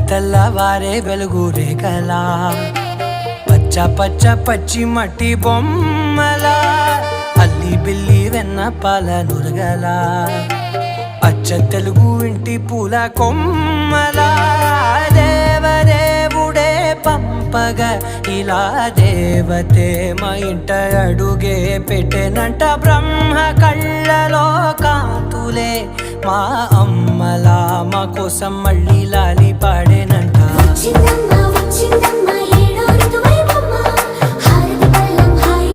తెల్లవారే వెలుగు రేఖలా పచ్చ పచ్చ పచ్చి మట్టి బొమ్మలా అల్లి బిల్లి వెన్న పాల నురగలా అచ్చ తెలుగు ఇంటి పూల కొమ్మలా దేవదేవుడే పంపగా ఇలా దేవతే మా ఇంట అడుగే పెట్టెనంట బ్రహ్మ కళ్ళలో కాంతులే మా అమ్మలా మా కోసం మళ్ళీ లాలి పాడేనంట.